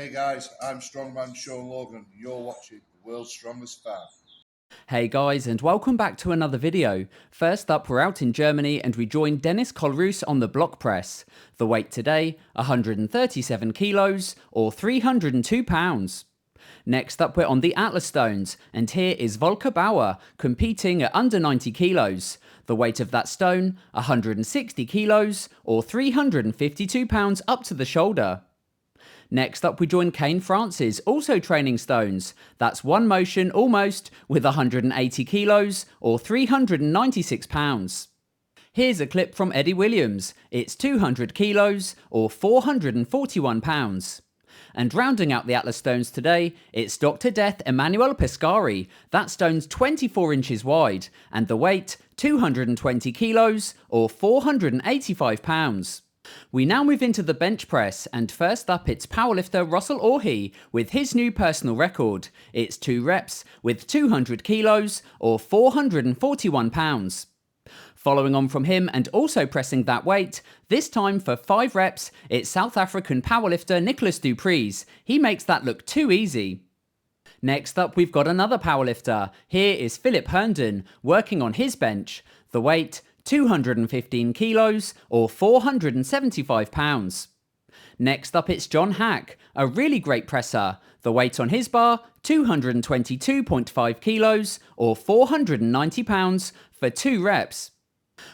Hey guys, I'm Strongman Sean Logan. You're watching The World's Strongest Fan. Hey guys, and welcome back to another video. First up, we're out in Germany and we join Dennis Kollroos on the block press. The weight today, 137 kilos or 302 pounds. Next up, we're on the Atlas stones, and here is Volker Bauer competing at under 90 kilos. The weight of that stone, 160 kilos or 352 pounds up to the shoulder. Next up, we join Kane Francis, also training stones. That's one motion almost with 180 kilos or 396 pounds. Here's a clip from Eddie Williams. It's 200 kilos or 441 pounds. And rounding out the Atlas stones today, it's Dr. Death Emanuele Pescari. That stone's 24 inches wide and the weight 220 kilos or 485 pounds. We now move into the bench press, and first up it's powerlifter Russell Orhi with his new personal record. It's 2 reps with 200 kilos or 441 pounds. Following on from him and also pressing that weight, this time for 5 reps, it's South African powerlifter Nicolaas Preez. He makes that look too easy. Next up, we've got another powerlifter. Here is Philip Herndon working on his bench. The weight, 215 kilos or 475 pounds. Next up, it's John Haack, a really great presser. The weight on his bar, 222.5 kilos or 490 pounds for 2 reps.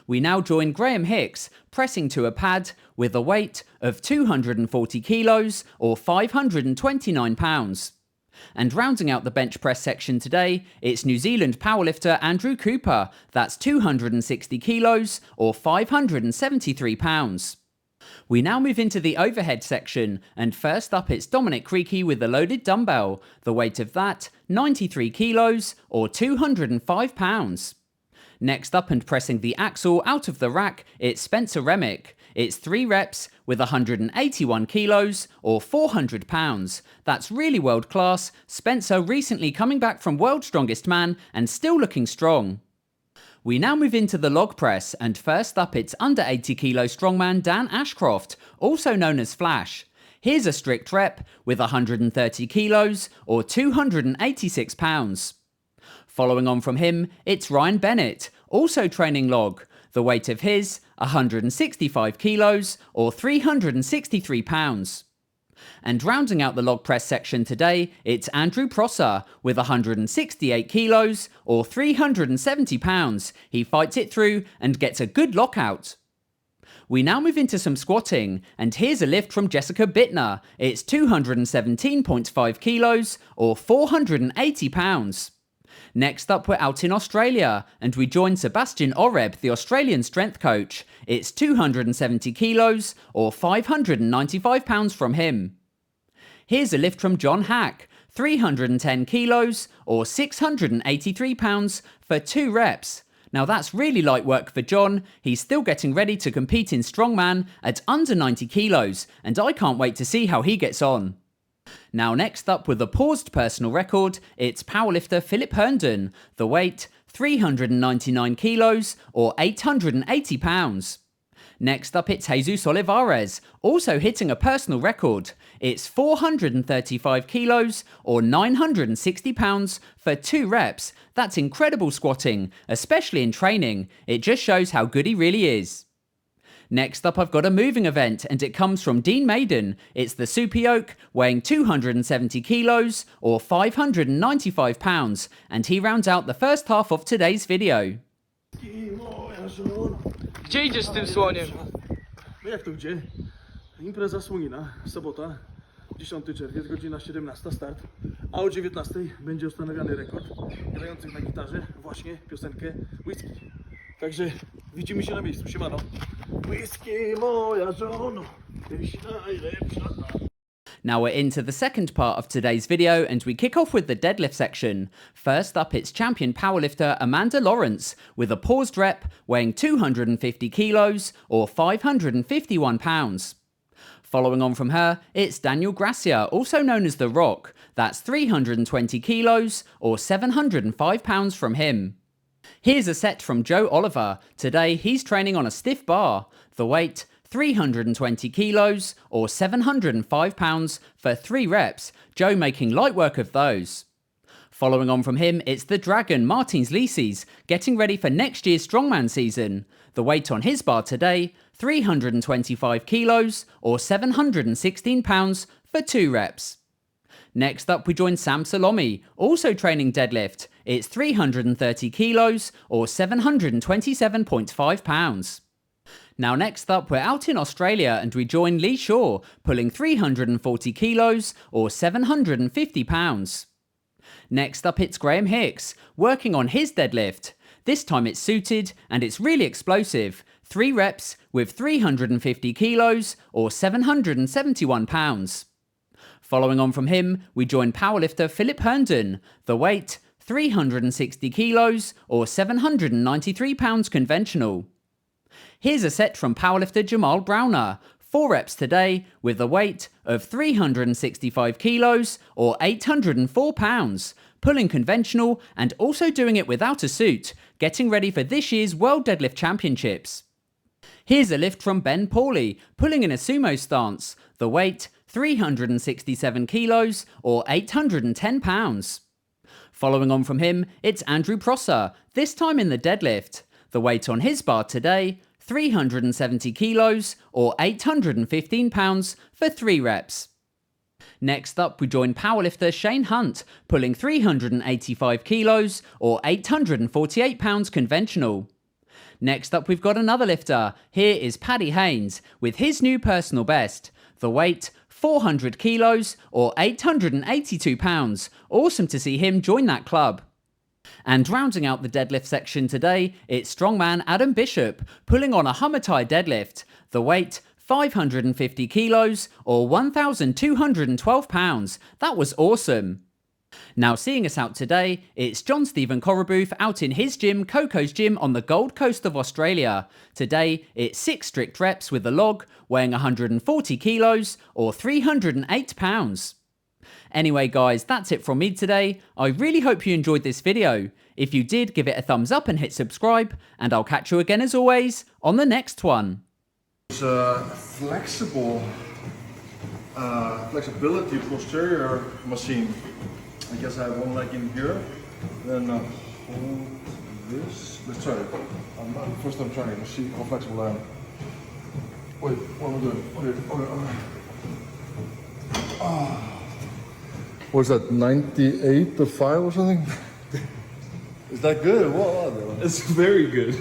We now join Graham Hicks, pressing to a pad with a weight of 240 kilos or 529 pounds. And rounding out the bench press section today, it's New Zealand powerlifter Andrew Cooper. That's 260 kilos or 573 pounds. We now move into the overhead section, and first up it's Dominic Creaky with a loaded dumbbell. The weight of that, 93 kilos or 205 pounds. Next up and pressing the axle out of the rack, it's Spencer Remick. It's 3 reps with 181 kilos or 400 pounds. That's really world class. Spencer recently coming back from World's Strongest Man and still looking strong. We now move into the log press, and first up it's under 80 kilo strongman Dan Ashcroft, also known as Flash. Here's a strict rep with 130 kilos or 286 pounds. Following on from him, it's Ryan Bennett, also training log. The weight of his, 165 kilos or 363 pounds. And rounding out the log press section today, it's Andrew Prosser with 168 kilos or 370 pounds. He fights it through and gets a good lockout. We now move into some squatting, and here's a lift from Jessica Bittner. It's 217.5 kilos or 480 pounds. Next up, we're out in Australia, and we join Sebastian Oreb, the Australian strength coach. It's 270 kilos or 595 pounds from him. Here's a lift from John Haack, 310 kilos or 683 pounds for 2 reps. Now that's really light work for John. He's still getting ready to compete in strongman at under 90 kilos, and I can't wait to see how he gets on. Now next up with a paused personal record, it's powerlifter Philip Herndon. The weight, 399 kilos or 880 pounds. Next up it's Jesus Olivares, also hitting a personal record. It's 435 kilos or 960 pounds for 2 reps. That's incredible squatting, especially in training. It just shows how good he really is. Next up, I've got a moving event, and it comes from Dean Maiden. It's the Super Yoke, weighing 270 kilos or 595 pounds, and he rounds out the first half of today's video. Gdzie idziesz z tym słoniem? No jak to gdzie? Impreza Słonina, sobota, 10 czerwiec, godzina 17, start, a o 19 będzie ustanowiony rekord grających na gitarze właśnie piosenkę Whisky. Także widzimy się na miejscu, siemano. Whisky moja żono, tyś najlepsza. Now we're into the second part of today's video, and we kick off with the deadlift section. First up, it's champion powerlifter Amanda Lawrence with a paused rep weighing 250 kilos or 551 pounds. Following on from her, it's Daniel Gracia, also known as The Rock. That's 320 kilos or 705 pounds from him. Here's a set from Joe Oliver. Today he's training on a stiff bar. The weight, 320 kilos or 705 pounds for 3 reps, Joe making light work of those. Following on from him, it's the Dragon, Martins Licis, getting ready for next year's Strongman season. The weight on his bar today, 325 kilos or 716 pounds for 2 reps. Next up, we join Sam Salome, also training deadlift. It's 330 kilos or 727.5 pounds. Now next up, we're out in Australia and we join Lee Shaw, pulling 340 kilos or 750 pounds. Next up, it's Graham Hicks, working on his deadlift. This time it's suited and it's really explosive. 3 reps with 350 kilos or 771 pounds. Following on from him, we join powerlifter Philip Herndon. The weight, 360 kilos or 793 pounds conventional. Here's a set from powerlifter Jamal Browner. 4 reps today with a weight of 365 kilos or 804 pounds. Pulling conventional and also doing it without a suit, getting ready for this year's World Deadlift Championships. Here's a lift from Ben Pauly, pulling in a sumo stance. The weight, 367 kilos or 810 pounds. Following on from him, it's Andrew Prosser, this time in the deadlift. The weight on his bar today, 370 kilos or 815 pounds for 3 reps. Next up, we join powerlifter Shane Hunt, pulling 385 kilos or 848 pounds conventional. Next up, we've got another lifter. Here is Paddy Haynes with his new personal best. The weight, 400 kilos or 882 pounds. Awesome to see him join that club. And rounding out the deadlift section today, it's strongman Adam Bishop, pulling on a Hummer-Thai deadlift. The weight, 550 kilos or 1,212 pounds. That was awesome. Now seeing us out today, it's John Stephen Corabooth out in his gym, Coco's Gym on the Gold Coast of Australia. Today, it's 6 strict reps with a log, weighing 140 kilos or 308 pounds. Anyway guys, that's it from me today. I really hope you enjoyed this video. If you did, give it a thumbs up and hit subscribe, and I'll catch you again as always on the next one. It's a flexibility posterior machine. I guess I have one leg in here, then hold this. Let's try it. First time trying it. Let's see how flexible I am. Wait, what am I doing? Okay. What's that, 98 to 5 or something? Is that good? What? It's very good.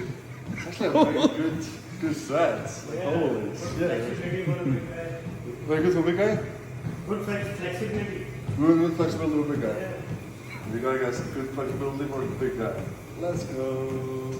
That's like very good sets. Like, holy shit. Very good for a big guy? Good flexibility. Good flexibility for a big guy. You gotta get some good flexibility for a big guy. Let's go.